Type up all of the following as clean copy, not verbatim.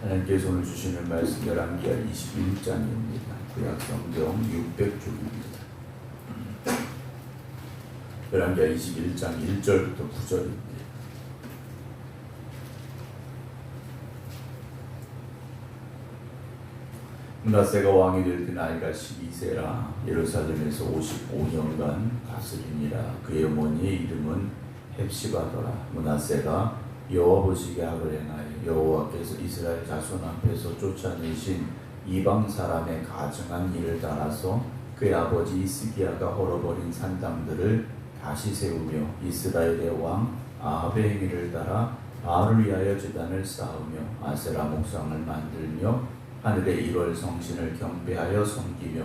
하나님께서 오늘 주시는 말씀 열왕기하 21장입니다. 구약성경 600쪽입니다. 열왕기하 21장 1절부터 9절입니다. 므낫세가 왕이 될 때 나이가 12세라 예루살렘에서 55년간 다스리니라. 그의 어머니의 이름은 헵시바더라. 므낫세가 여호와 보시기에 악을 행하여 여호와께서 이스라엘 자손 앞에서 쫓아내신 이방 사람의 가증한 일을 따라서 그의 아버지 히스기야가 헐어버린 산당들을 다시 세우며 이스라엘의 왕 아합의 행위를 따라 바알을 위하여 제단을 쌓으며 아세라 목상을 만들며 하늘의 1월 성신을 경배하여 섬기며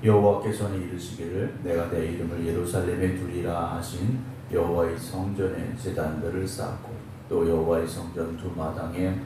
여호와께서는 이르시기를 내가 내 이름을 예루살렘에 두리라 하신 여호와의 성전에 제단들을 쌓고 또 여호와의 성전 두 마당에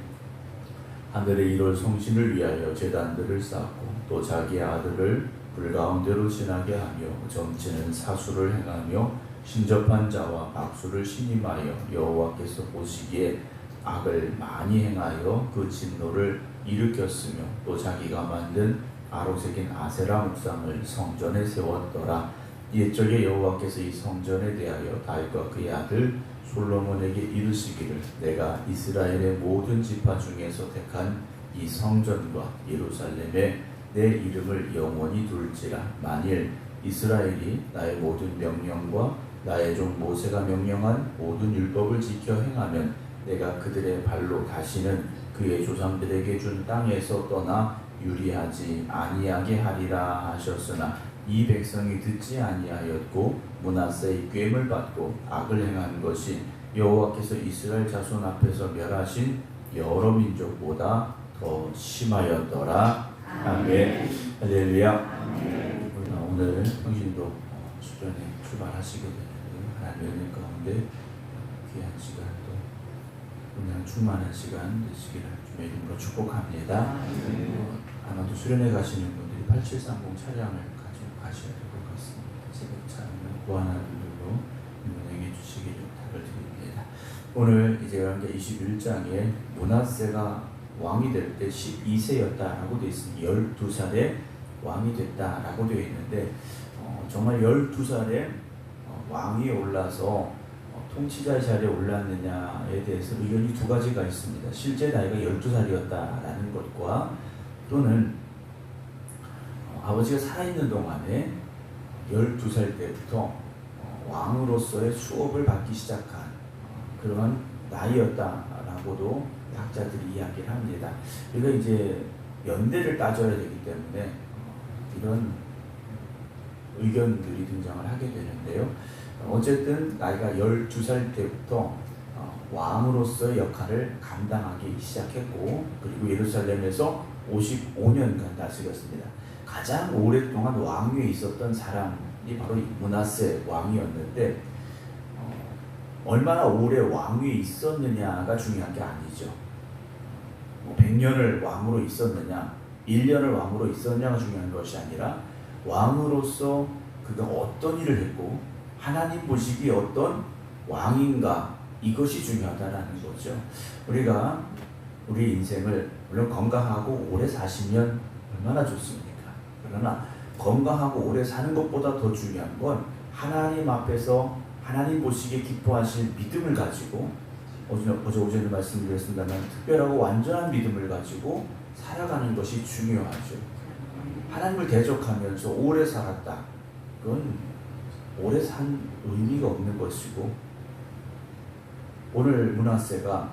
하늘의 1월 성신을 위하여 제단들을 쌓고 또 자기의 아들을 불 가운데로 지나게 하며 점치는 사수를 행하며 신접한 자와 박수를 신임하여 여호와께서 보시기에 악을 많이 행하여 그 진노를 일으켰으며 또 자기가 만든 아로새긴 아세라 목상을 성전에 세웠더라. 옛적에 여호와께서 이 성전에 대하여 다윗과 그의 아들 솔로몬에게 이르시기를 내가 이스라엘의 모든 지파 중에서 택한 이 성전과 예루살렘에 내 이름을 영원히 둘지라. 만일 이스라엘이 나의 모든 명령과 나의 종 모세가 명령한 모든 율법을 지켜 행하면 내가 그들의 발로 다시는 그의 조상들에게 준 땅에서 떠나 유리하지 아니하게 하리라 하셨으나 이 백성이 듣지 아니하였고 므낫세의 꾀임을 받고 악을 행한 것이 여호와께서 이스라엘 자손 앞에서 멸하신 여러 민족보다 더 심하였더라. 아멘. 할렐루야. 오늘 당신도 수련회 출발하시게 되는 하나님의 은혜 가운데 귀한 시간 또 그냥 충만한 시간 되시기를 주의 이름으로 축복합니다. 아마도 수련회 가시는 분들이 8730 차량을 가지고 가셔야 될 것 같습니다. 새벽 차량을 구하는 분들로 운행해 주시기를 부탁을 드립니다. 오늘 이제 열왕기하 21장에 므낫세가 왕이 될 때 12세였다라고 되어 있습니다. 12살에 왕이 됐다라고 되어 있는데 정말 12살에 왕이 올라서 통치자의 자리에 올랐느냐에 대해서 의견이 두 가지가 있습니다. 실제 나이가 12살이었다라는 것과 또는 아버지가 살아있는 동안에 12살 때부터 왕으로서의 수업을 받기 시작한 그러한 나이였다라고도 학자들이 이야기를 합니다. 우리가 이제 연대를 따져야 되기 때문에 이런 의견들이 등장을 하게 되는데요. 어쨌든 나이가 12살 때부터 왕으로서의 역할을 감당하기 시작했고 그리고 예루살렘에서 55년간 다스렸습니다. 가장 오랫동안 왕위에 있었던 사람이 바로 므낫세 왕이었는데 얼마나 오래 왕위에 있었느냐가 중요한 게 아니죠. 100년을 왕으로 있었느냐 1년을 왕으로 있었느냐가 중요한 것이 아니라 왕으로서 그가 어떤 일을 했고 하나님 보시기에 어떤 왕인가 이것이 중요하다는 거죠. 우리가 우리 인생을 물론 건강하고 오래 사시면 얼마나 좋습니까? 그러나 건강하고 오래 사는 것보다 더 중요한 건 하나님 앞에서 하나님 보시기에 기뻐하실 믿음을 어제 오전에 말씀드렸습니다만 특별하고 완전한 믿음을 가지고 살아가는 것이 중요하죠. 하나님을 대적하면서 오래 살았다. 그건 오래 산 의미가 없는 것이고 오늘 므낫세가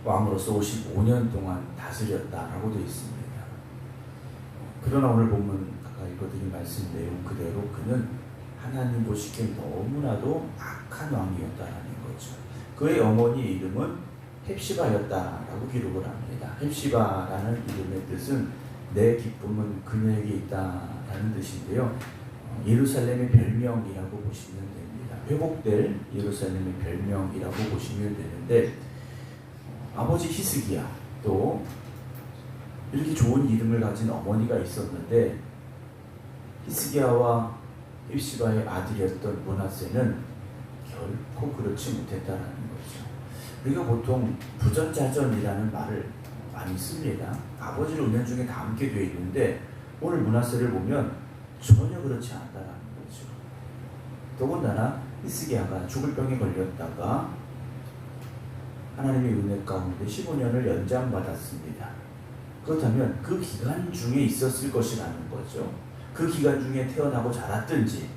왕으로서 55년 동안 다스렸다라고 되어 있습니다. 그러나 오늘 보면 아까 읽어드린 말씀 내용 그대로 그는 하나님 보시기에 너무나도 악한 왕이었다라는 거죠. 그의 어머니의 이름은 헵시바였다라고 기록을 합니다. 헵시바라는 이름의 뜻은 내 기쁨은 그녀에게 있다라는 뜻인데요. 예루살렘의 별명이라고 보시면 됩니다. 회복될 예루살렘의 별명이라고 보시면 되는데 아버지 히스기야 또 이렇게 좋은 이름을 가진 어머니가 있었는데 히스기야와 헵시바의 아들이었던 므낫세는 결코 그렇지 못했다라는 거죠. 우리가 보통 부전자전이라는 말을 많이 씁니다. 아버지를 은연중에 담게 되어 있는데 오늘 므낫세를 보면 전혀 그렇지 않다라는 거죠. 더군다나 히스기야가 죽을 병에 걸렸다가 하나님의 은혜 가운데 15년을 연장받았습니다. 그렇다면 그 기간 중에 있었을 것이라는 거죠. 그 기간 중에 태어나고 자랐든지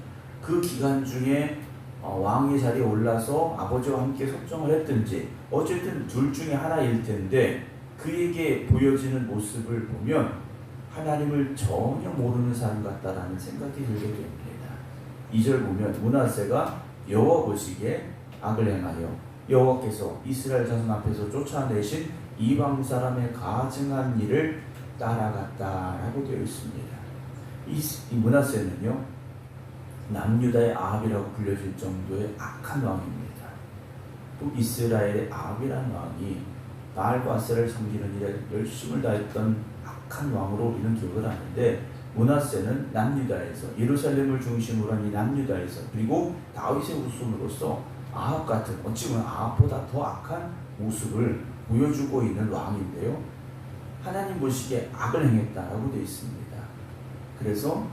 그 기간 중에 왕의 자리에 올라서 아버지와 함께 섭정을 했든지 어쨌든 둘 중에 하나일 텐데 그에게 보여지는 모습을 보면 하나님을 전혀 모르는 사람 같다라는 생각이 들게 됩니다. 2절 보면 므낫세가 여호와 보시기에 악을 행하여 여호와께서 이스라엘 자손 앞에서 쫓아내신 이방 사람의 가증한 일을 따라갔다라고 되어 있습니다. 이 므낫세는요 남유다의 아합이라고 불려질 정도의 악한 왕입니다. 또 이스라엘의 아합이라는 왕이 바알과 아세라를 섬기는 일에 열심을 다했던 악한 왕으로 우리는 기억을 하는데 므낫세는 남유다에서 예루살렘을 중심으로 한 이 남유다에서 그리고 다윗의 후손으로서 아합 같은 어찌 보면 아합보다 더 악한 모습을 보여주고 있는 왕인데요. 하나님 보시기에 악을 행했다라고 되어 있습니다. 그래서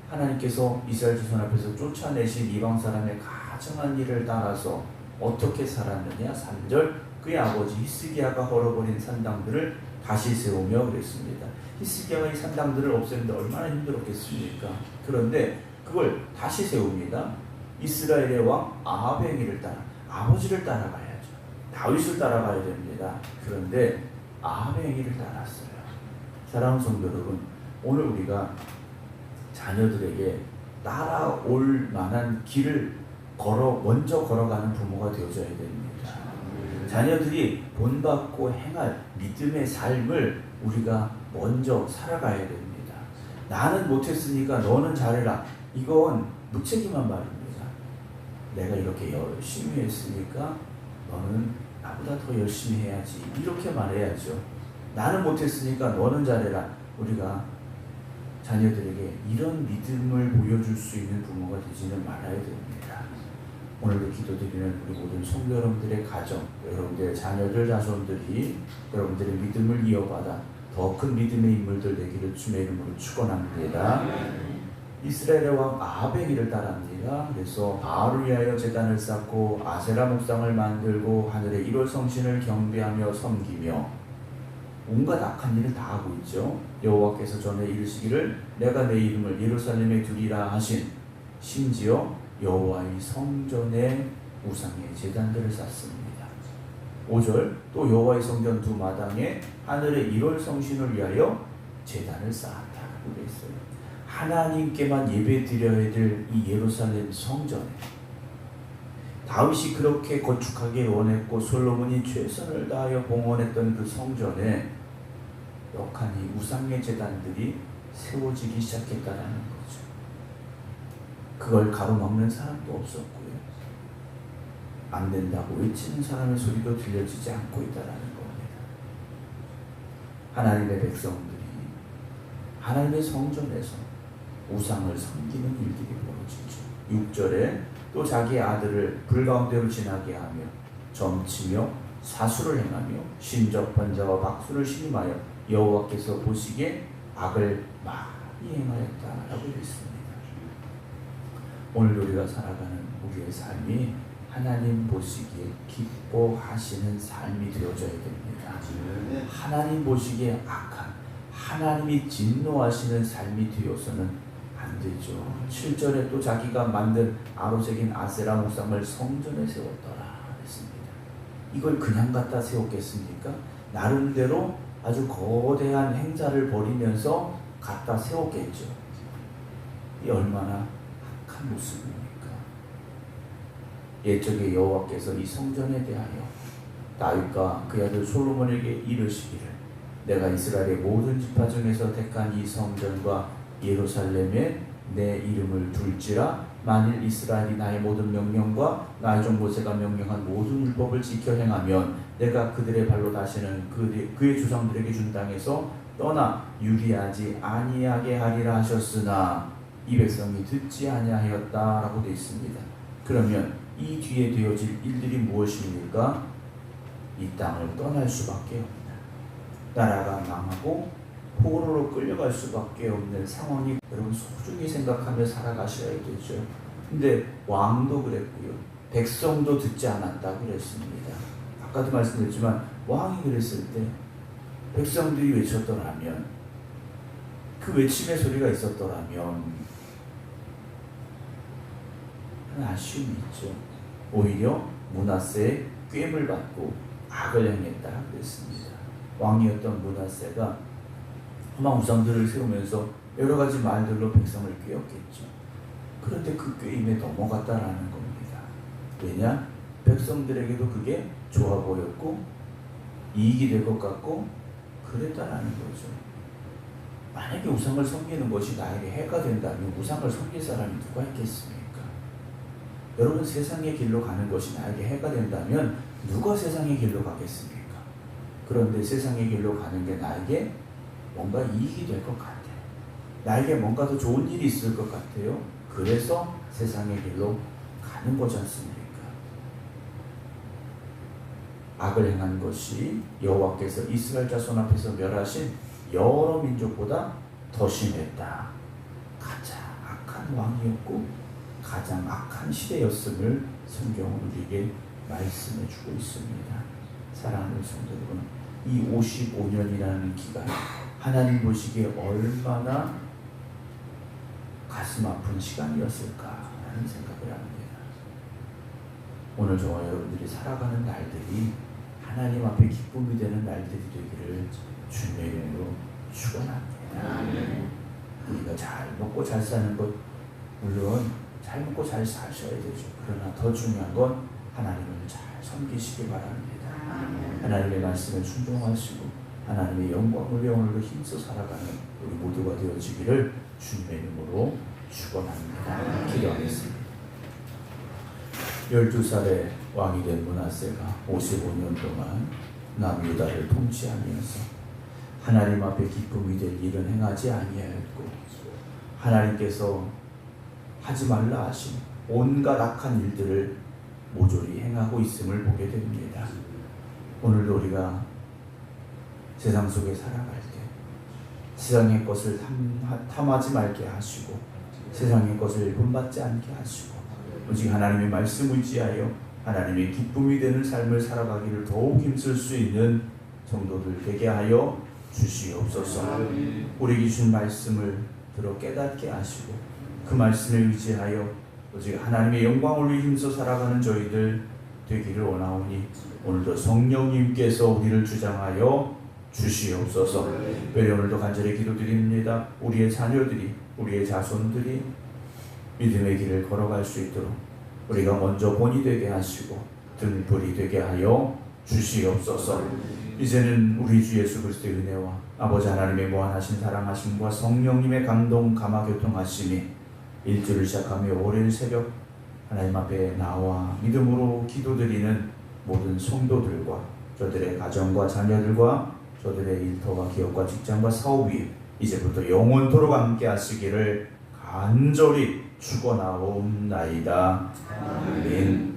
하나님께서 이스라엘 자손 앞에서 쫓아내신 이방 사람의 가증한 일을 따라서 어떻게 살았느냐. 3절 그의 아버지 히스기야가 헐어버린 산당들을 다시 세우며 그랬습니다. 히스기야가 이 산당들을 없애는데 얼마나 힘들었겠습니까? 그런데 그걸 다시 세웁니다. 이스라엘의 왕 아합의 행위를 따라 아버지를 따라가야죠. 다윗을 따라가야 됩니다. 그런데 아합의 행위를 따랐어요. 사랑하는 성도 여러분, 오늘 우리가 자녀들에게 따라올 만한 길을 먼저 걸어가는 부모가 되어줘야 됩니다. 자녀들이 본받고 행할 믿음의 삶을 우리가 먼저 살아가야 됩니다. 나는 못했으니까 너는 잘해라. 이건 무책임한 말입니다. 내가 이렇게 열심히 했으니까 너는 나보다 더 열심히 해야지. 이렇게 말해야죠. 나는 못했으니까 너는 잘해라. 우리가 자녀들에게 이런 믿음을 보여줄 수 있는 부모가 되지는 말아야 됩니다. 오늘도 기도드리는 우리 모든 성도 여러분들의 가정, 여러분들의 자녀들, 자손들이 여러분들의 믿음을 이어받아 더 큰 믿음의 인물들 되기를 주의 이름으로 축원합니다. 이스라엘의 왕 아합의 길을 따릅니다. 그래서 바알을 위하여 제단을 쌓고 아세라 목상을 만들고 하늘의 1월 성신을 경배하며 섬기며 온갖 악한 일을 다 하고 있죠. 여호와께서 전에 이르시기를 내가 내 이름을 예루살렘에 두리라 하신, 심지어 여호와의 성전에 우상의 제단들을 쌓습니다. 5절 또 여호와의 성전 두 마당에 하늘의 1월 성신을 위하여 제단을 쌓았다고 되어 있어요. 하나님께만 예배 드려야 될 이 예루살렘 성전에 다윗이 그렇게 건축하기 원했고 솔로몬이 최선을 다하여 봉헌했던 그 성전에 역한이 우상의 제단들이 세워지기 시작했다는 거죠. 그걸 가로막는 사람도 없었고요. 안 된다고 외치는 사람의 소리도 들려지지 않고 있다는 겁니다. 하나님의 백성들이 하나님의 성전에서 우상을 섬기는 일들이 벌어지죠. 6절에 또 자기의 아들을 불 가운데로 지나게 하며 점치며 사수를 행하며 신접한 자와 박수를 신음하여 여호와께서 보시기에 악을 많이 행하였다라고 했습니다. 오늘 우리가 살아가는 우리의 삶이 하나님 보시기에 기뻐하시는 삶이 되어져야 됩니다. 하나님 보시기에 악한, 하나님이 진노하시는 삶이 되어서는 안 되죠. 7절에 또 자기가 만든 아로새긴 아세라 목상을 성전에 세웠더라 했습니다. 이걸 그냥 갖다 세웠겠습니까? 나름대로 아주 거대한 행사를 벌이면서 갖다 세웠겠죠. 이 얼마나 악한 모습입니까? 옛적에 여호와께서 이 성전에 대하여 다윗과 그 아들 솔로몬에게 이르시기를 내가 이스라엘의 모든 지파 중에서 택한 이 성전과 예루살렘에 내 이름을 둘지라 만일 이스라엘이 나의 모든 명령과 나의 종 모세가 명령한 모든 율법을 지켜 행하면 내가 그들의 발로 다시는 그의 조상들에게 준 땅에서 떠나 유리하지 아니하게 하리라 하셨으나 이 백성이 듣지 아니하였다라고 되어 있습니다. 그러면 이 뒤에 되어질 일들이 무엇입니까? 이 땅을 떠날 수밖에 없다. 나라가 망하고 포로로 끌려갈 수밖에 없는 상황이 여러분 소중히 생각하며 살아가셔야 되죠. 근데 왕도 그랬고요. 백성도 듣지 않았다고 그랬습니다. 아까도 말씀드렸지만 왕이 그랬을 때 백성들이 외쳤더라면, 그 외침의 소리가 있었더라면 아쉬움이 있죠. 오히려 므낫세의 꾀임을 받고 악을 행했다 그랬습니다. 왕이었던 므낫세가 아마 우상들을 세우면서 여러 가지 말들로 백성을 꾀었겠죠. 그런데 그 꾀임에 넘어갔다라는 겁니다. 왜냐? 백성들에게도 그게 좋아 보였고 이익이 될 것 같고 그랬다라는 거죠. 만약에 우상을 섬기는 것이 나에게 해가 된다면 우상을 섬길 사람이 누가 있겠습니까? 여러분, 세상의 길로 가는 것이 나에게 해가 된다면 누가 세상의 길로 가겠습니까? 그런데 세상의 길로 가는 게 나에게 뭔가 이익이 될 것 같아요. 나에게 뭔가 더 좋은 일이 있을 것 같아요. 그래서 세상의 길로 가는 거지 않습니까? 악을 행한 것이 여호와께서 이스라엘 자손 앞에서 멸하신 여러 민족보다 더 심했다. 가장 악한 왕이었고 가장 악한 시대였음을 성경은 우리에게 말씀해 주고 있습니다. 사랑하는 성도 여러분, 이 55년이라는 기간, 하나님 보시기에 얼마나 가슴 아픈 시간이었을까라는 생각을 합니다. 오늘 저와 여러분들이 살아가는 날들이 하나님 앞에 기쁨이 되는 날들이 되기를 주님의 이름으로 축원합니다. 우리가 잘 먹고 잘 사는 것, 물론 잘 먹고 잘 사셔야 되죠. 그러나 더 중요한 건 하나님을 잘 섬기시기 바랍니다. 하나님의 말씀에 순종하시고 하나님의 영광을 오늘도 힘써 살아가는 우리 모두가 되어지기를 주님의 이름으로 축원합니다. 기도하겠습니다. 12살의 왕이 된 므낫세가 55년 동안 남유다를 통치하면서 하나님 앞에 기쁨이 될 일은 행하지 아니하였고 하나님께서 하지 말라 하신 온갖 악한 일들을 모조리 행하고 있음을 보게 됩니다. 오늘도 우리가 세상 속에 살아갈 때 세상의 것을 탐하지 말게 하시고 세상의 것을 본받지 않게 하시고 오직 하나님의 말씀을 의지하여 하나님의 기쁨이 되는 삶을 살아가기를 더욱 힘쓸 수 있는 성도들 되게 하여 주시옵소서. 우리에게 주신 말씀을 들어 깨닫게 하시고 그 말씀에 의지하여 오직 하나님의 영광을 위해 힘써 살아가는 저희들 되기를 원하오니 오늘도 성령님께서 우리를 주장하여 주시옵소서. 특별히 오늘도 간절히 기도드립니다. 우리의 자녀들이, 우리의 자손들이 믿음의 길을 걸어갈 수 있도록 우리가 먼저 본이 되게 하시고 등불이 되게 하여 주시옵소서. 이제는 우리 주 예수 그리스도의 은혜와 아버지 하나님의 무한하신 사랑하심과 성령님의 감동 감화교통하심이 일주를 시작하며 오랜 새벽 하나님 앞에 나와 믿음으로 기도드리는 모든 성도들과 저들의 가정과 자녀들과 저들의 일터와 기업과 직장과 사업 위에 이제부터 영원토록 함께 하시기를 간절히 축원하옵나이다. 아멘.